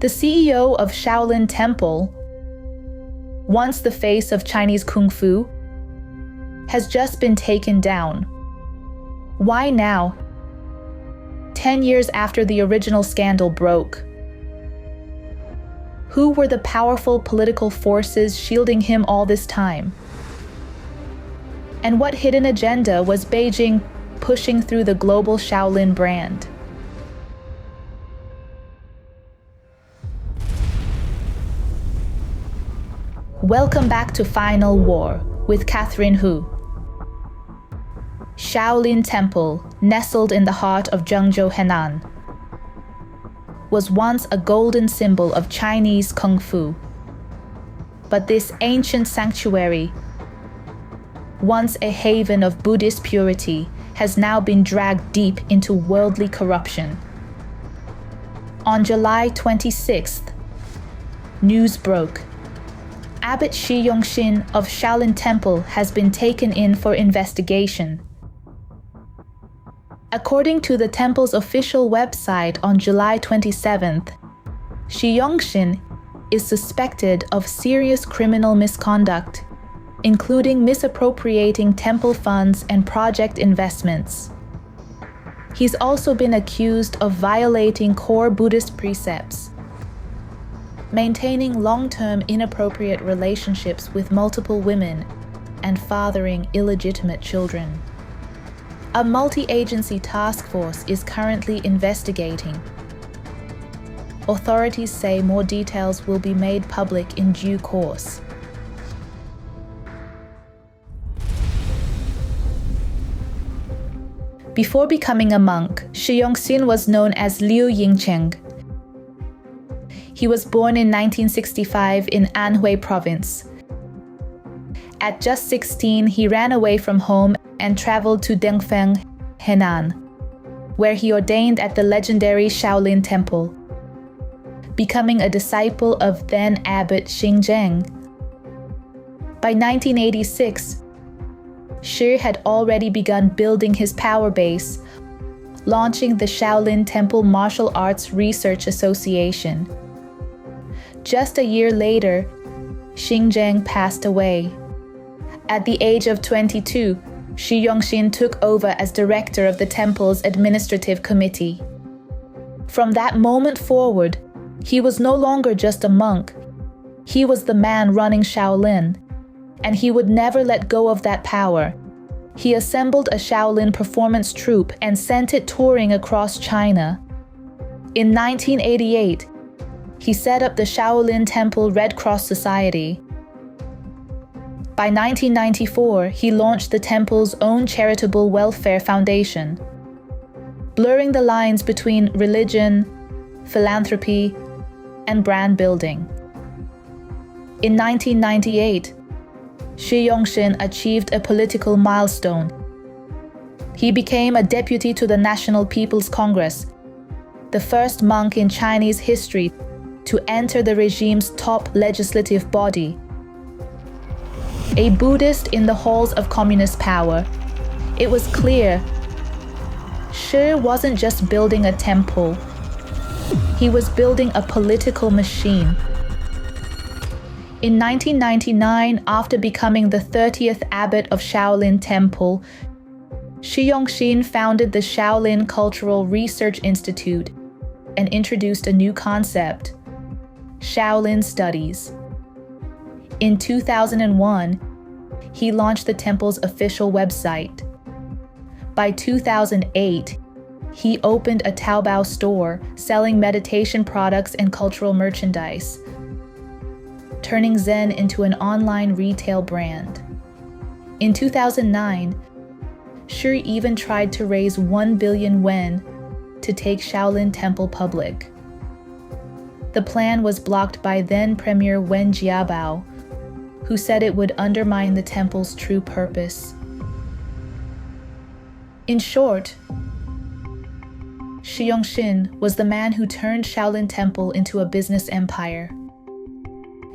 The CEO of Shaolin Temple, once the face of Chinese Kung Fu, has just been taken down. Why now? 10 years after the original scandal broke. Who were the powerful political forces shielding him all this time? And what hidden agenda was Beijing pushing through the global Shaolin brand? Welcome back to Final War with Katherine Hu. Shaolin Temple, nestled in the heart of Zhengzhou, Henan, was once a golden symbol of Chinese Kung Fu. But this ancient sanctuary, once a haven of Buddhist purity, has now been dragged deep into worldly corruption. On July 26th, news broke. Abbot Shi Yongxin of Shaolin Temple has been taken in for investigation. According to the temple's official website on July 27th, Shi Yongxin is suspected of serious criminal misconduct, including misappropriating temple funds and project investments. He's also been accused of violating core Buddhist precepts, maintaining long-term inappropriate relationships with multiple women, and fathering illegitimate children. A multi-agency task force is currently investigating. Authorities say more details will be made public in due course. Before becoming a monk, Shi Yongxin was known as Liu Yingcheng. He was born in 1965 in Anhui Province. At just 16, he ran away from home and traveled to Dengfeng, Henan, where he ordained at the legendary Shaolin Temple, becoming a disciple of then abbot Xingzheng. By 1986, Shi had already begun building his power base, launching the Shaolin Temple Martial Arts Research Association. Just a year later, Xingzheng passed away. At the age of 22, Shi Yongxin took over as director of the temple's administrative committee. From that moment forward, he was no longer just a monk. He was the man running Shaolin, and he would never let go of that power. He assembled a Shaolin performance troupe and sent it touring across China. In 1988, he set up the Shaolin Temple Red Cross Society. By 1994, he launched the temple's own charitable welfare foundation, blurring the lines between religion, philanthropy, and brand building. In 1998, Shi Yongxin achieved a political milestone. He became a deputy to the National People's Congress, the first monk in Chinese history to enter the regime's top legislative body. A Buddhist in the halls of communist power, it was clear Shi wasn't just building a temple. He was building a political machine. In 1999, after becoming the 30th abbot of Shaolin Temple, Shi Yongxin founded the Shaolin Cultural Research Institute and introduced a new concept: Shaolin Studies. In 2001, he launched the temple's official website. By 2008, he opened a Taobao store selling meditation products and cultural merchandise, turning Zen into an online retail brand. In 2009, Shi even tried to raise 1 billion yuan to take Shaolin Temple public. The plan was blocked by then Premier Wen Jiabao, who said it would undermine the temple's true purpose. In short, Shi Yongxin was the man who turned Shaolin Temple into a business empire.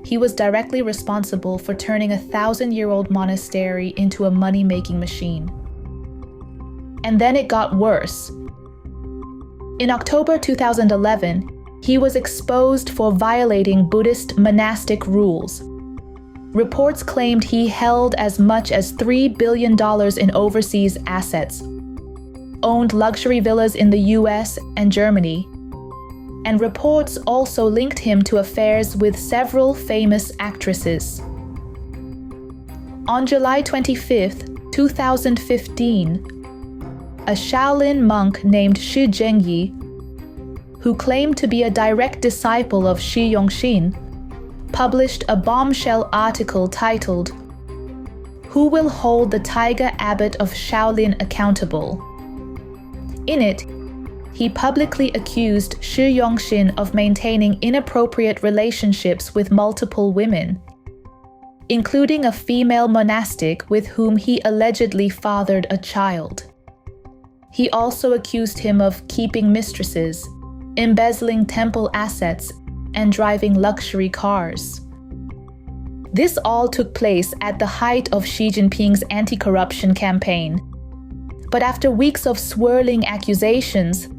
He was directly responsible for turning a 1,000-year-old monastery into a money-making machine. And then it got worse. In October 2011, he was exposed for violating Buddhist monastic rules. Reports claimed he held as much as $3 billion in overseas assets, owned luxury villas in the US and Germany, and reports also linked him to affairs with several famous actresses. On July 25, 2015, a Shaolin monk named Shi Yongxin, who claimed to be a direct disciple of Shi Yongxin, published a bombshell article titled, "Who Will Hold the Tiger Abbot of Shaolin Accountable?" In it, he publicly accused Shi Yongxin of maintaining inappropriate relationships with multiple women, including a female monastic with whom he allegedly fathered a child. He also accused him of keeping mistresses, embezzling temple assets, and driving luxury cars. This all took place at the height of Xi Jinping's anti-corruption campaign. But after weeks of swirling accusations,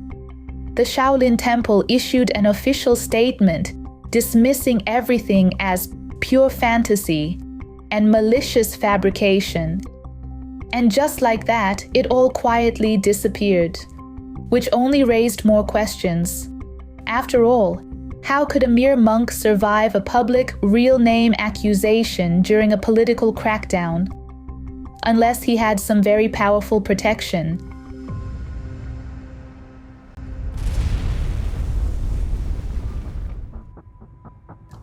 the Shaolin Temple issued an official statement dismissing everything as pure fantasy and malicious fabrication. And just like that, it all quietly disappeared, which only raised more questions. After all, how could a mere monk survive a public, real-name accusation during a political crackdown, unless he had some very powerful protection?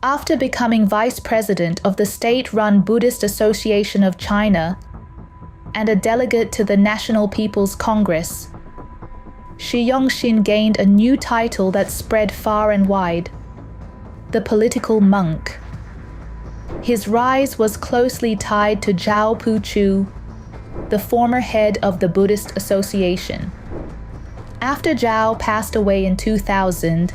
After becoming vice president of the state-run Buddhist Association of China and a delegate to the National People's Congress, Shi Yongxin gained a new title that spread far and wide: the political monk. His rise was closely tied to Zhao Puchu, the former head of the Buddhist Association. After Zhao passed away in 2000,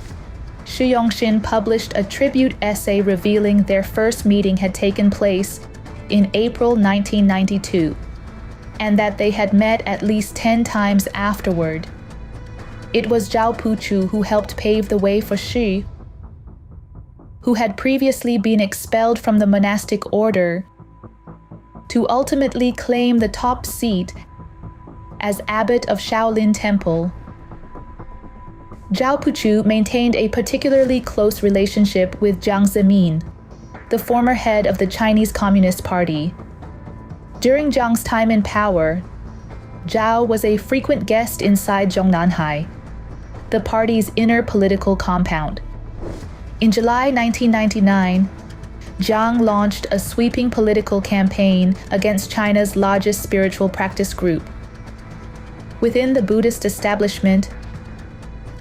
Shi Yongxin published a tribute essay revealing their first meeting had taken place in April 1992, and that they had met at least 10 times afterward. It was Zhao Puchu who helped pave the way for Shi, who had previously been expelled from the monastic order, to ultimately claim the top seat as abbot of Shaolin Temple. Zhao Puchu maintained a particularly close relationship with Jiang Zemin, the former head of the Chinese Communist Party. During Jiang's time in power, Zhao was a frequent guest inside Zhongnanhai, the party's inner political compound. In July 1999, Jiang launched a sweeping political campaign against China's largest spiritual practice group. Within the Buddhist establishment,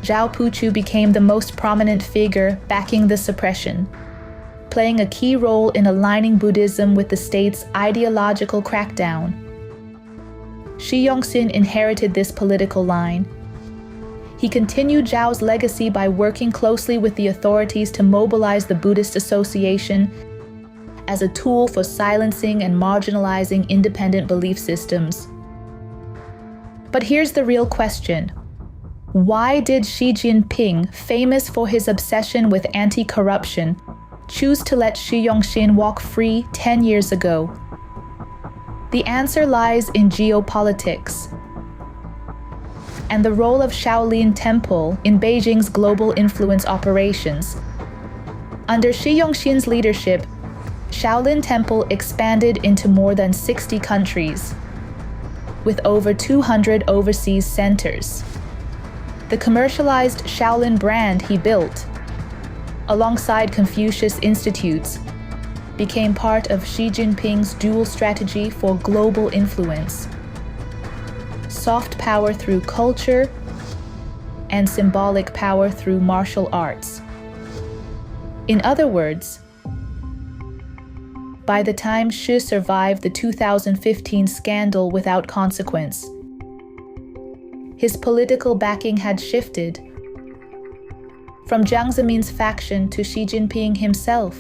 Zhao Puchu became the most prominent figure backing the suppression, playing a key role in aligning Buddhism with the state's ideological crackdown. Shi Yongxin inherited this political line. He continued Zhao's legacy by working closely with the authorities to mobilize the Buddhist Association as a tool for silencing and marginalizing independent belief systems. But here's the real question. Why did Xi Jinping, famous for his obsession with anti-corruption, choose to let Shi Yongxin walk free 10 years ago? The answer lies in geopolitics and the role of Shaolin Temple in Beijing's global influence operations. Under Shi Yongxin's leadership, Shaolin Temple expanded into more than 60 countries, with over 200 overseas centers. The commercialized Shaolin brand he built, alongside Confucius Institutes, became part of Xi Jinping's dual strategy for global influence: soft power through culture and symbolic power through martial arts. In other words, by the time Shi survived the 2015 scandal without consequence, his political backing had shifted from Jiang Zemin's faction to Xi Jinping himself.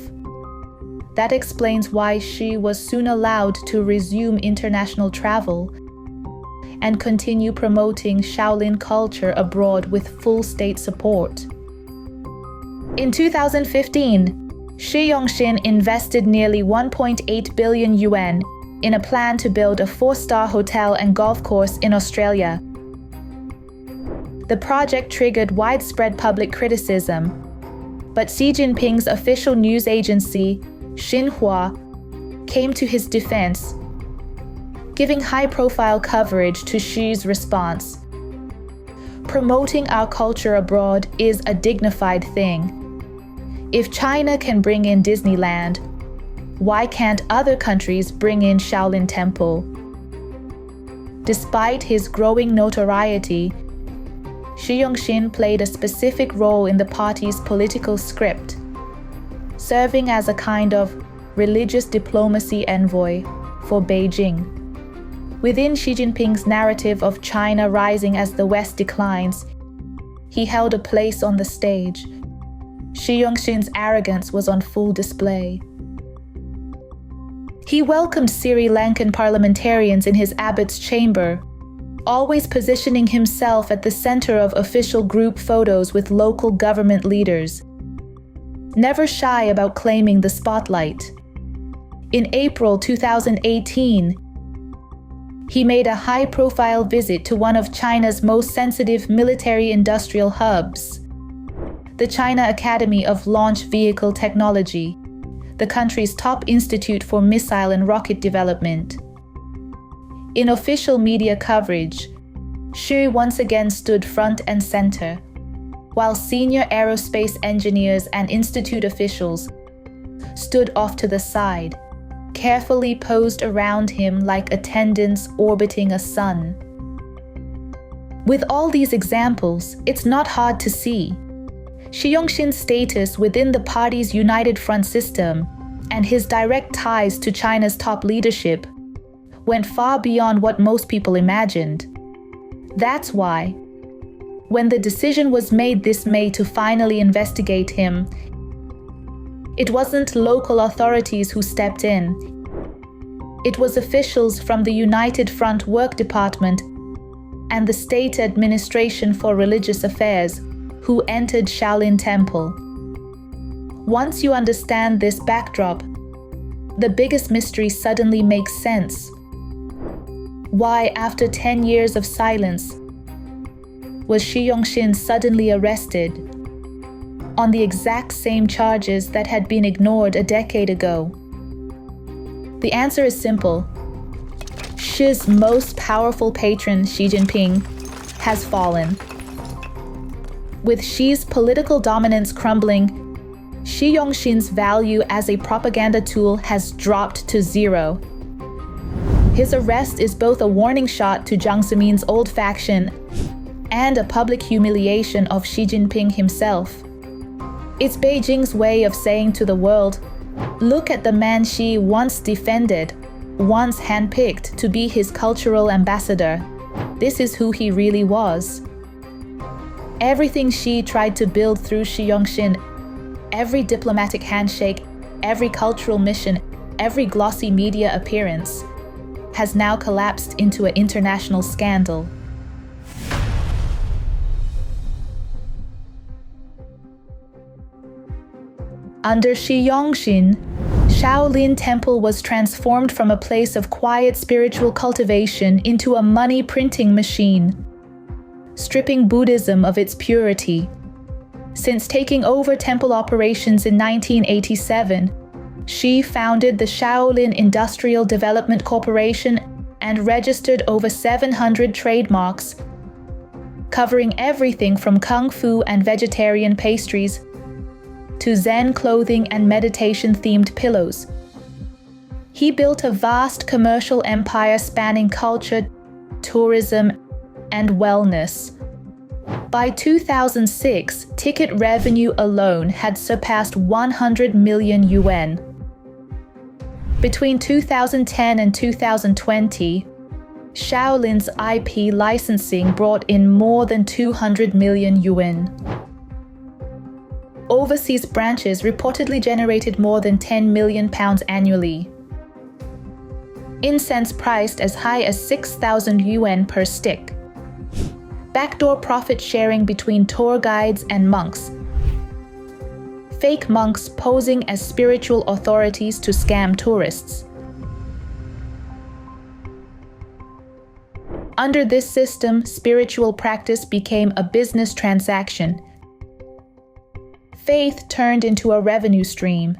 That explains why Xi was soon allowed to resume international travel and continue promoting Shaolin culture abroad with full state support. In 2015, Shi Yongxin invested nearly 1.8 billion yuan in a plan to build a 4-star hotel and golf course in Australia. The project triggered widespread public criticism, but Xi Jinping's official news agency, Xinhua, came to his defense, giving high-profile coverage to Xi's response. Promoting our culture abroad is a dignified thing. If China can bring in Disneyland, why can't other countries bring in Shaolin Temple? Despite his growing notoriety, Shi Yongxin played a specific role in the party's political script, serving as a kind of religious diplomacy envoy for Beijing. Within Xi Jinping's narrative of China rising as the West declines, he held a place on the stage. Shi Yongxin's arrogance was on full display. He welcomed Sri Lankan parliamentarians in his abbot's chamber, always positioning himself at the center of official group photos with local government leaders, never shy about claiming the spotlight. In April 2018, he made a high-profile visit to one of China's most sensitive military-industrial hubs, the China Academy of Launch Vehicle Technology, the country's top institute for missile and rocket development. In official media coverage, Xi once again stood front and center, while senior aerospace engineers and institute officials stood off to the side, carefully posed around him like attendants orbiting a sun. With all these examples, it's not hard to see Shi Yongxin's status within the party's United Front system and his direct ties to China's top leadership went far beyond what most people imagined. That's why, when the decision was made this May to finally investigate him, it wasn't local authorities who stepped in. It was officials from the United Front Work Department and the State Administration for Religious Affairs who entered Shaolin Temple. Once you understand this backdrop, the biggest mystery suddenly makes sense. Why, after 10 years of silence, was Shi Yongxin suddenly arrested on the exact same charges that had been ignored a decade ago? The answer is simple. Xi's most powerful patron, Xi Jinping, has fallen. With Xi's political dominance crumbling, Shi Yongxin's value as a propaganda tool has dropped to zero. His arrest is both a warning shot to Jiang Zemin's old faction and a public humiliation of Xi Jinping himself. It's Beijing's way of saying to the world, look at the man Xi once defended, once handpicked to be his cultural ambassador. This is who he really was. Everything Xi tried to build through Shi Yongxin, every diplomatic handshake, every cultural mission, every glossy media appearance, has now collapsed into an international scandal. Under Shi Yongxin, Shaolin Temple was transformed from a place of quiet spiritual cultivation into a money-printing machine, stripping Buddhism of its purity. Since taking over temple operations in 1987, Shi founded the Shaolin Industrial Development Corporation and registered over 700 trademarks, covering everything from kung fu and vegetarian pastries to Zen clothing and meditation-themed pillows. He built a vast commercial empire spanning culture, tourism, and wellness. By 2006, ticket revenue alone had surpassed 100 million yuan. Between 2010 and 2020, Shaolin's IP licensing brought in more than 200 million yuan. Overseas branches reportedly generated more than £10 million annually. Incense priced as high as 6,000 yuan per stick. Backdoor profit sharing between tour guides and monks. fake monks posing as spiritual authorities to scam tourists. Under this system, spiritual practice became a business transaction. Faith turned into a revenue stream.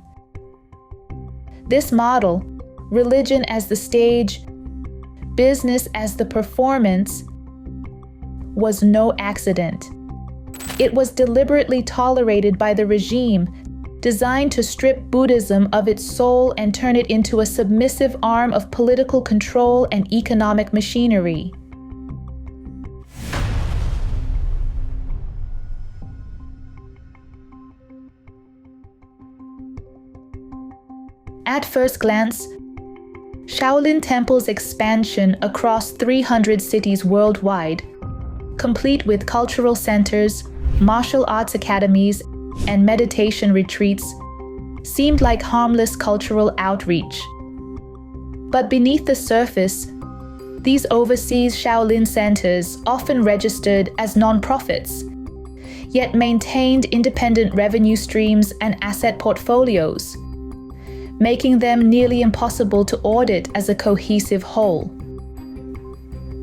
This model, religion as the stage, business as the performance, was no accident. It was deliberately tolerated by the regime, designed to strip Buddhism of its soul and turn it into a submissive arm of political control and economic machinery. At first glance, Shaolin Temple's expansion across 300 cities worldwide, complete with cultural centers, martial arts academies, and meditation retreats, seemed like harmless cultural outreach. But beneath the surface, these overseas Shaolin centers often registered as non-profits, yet maintained independent revenue streams and asset portfolios, making them nearly impossible to audit as a cohesive whole.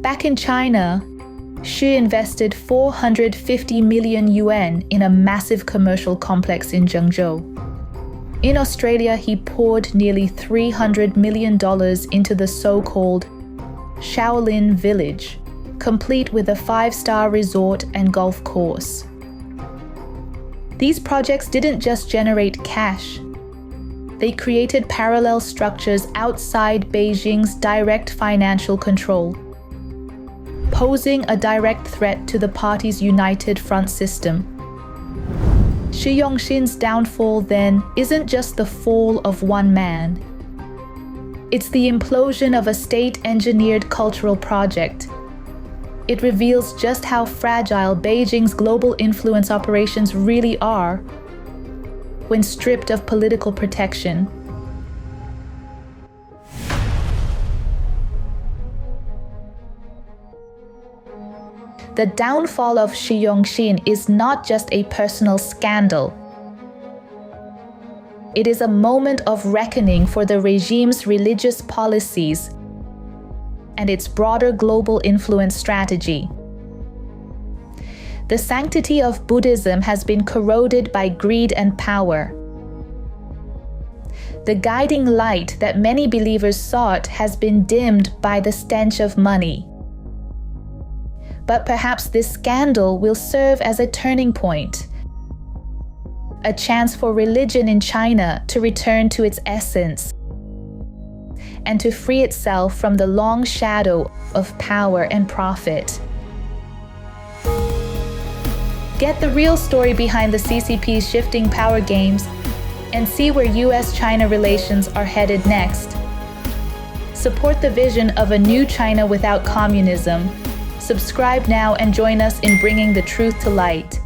Back in China, Shi invested 450 million yuan in a massive commercial complex in Zhengzhou. In Australia, he poured nearly $300 million into the so-called Shaolin Village, complete with a 5-star resort and golf course. These projects didn't just generate cash. They created parallel structures outside Beijing's direct financial control, posing a direct threat to the party's united front system. Shi Yongxin's downfall, then, isn't just the fall of one man. It's the implosion of a state-engineered cultural project. It reveals just how fragile Beijing's global influence operations really are when stripped of political protection. The downfall of Shi Yongxin is not just a personal scandal. It is a moment of reckoning for the regime's religious policies and its broader global influence strategy. The sanctity of Buddhism has been corroded by greed and power. The guiding light that many believers sought has been dimmed by the stench of money. But perhaps this scandal will serve as a turning point, a chance for religion in China to return to its essence and to free itself from the long shadow of power and profit. Get the real story behind the CCP's shifting power games and see where US-China relations are headed next. Support the vision of a new China without communism. Subscribe now and join us in bringing the truth to light.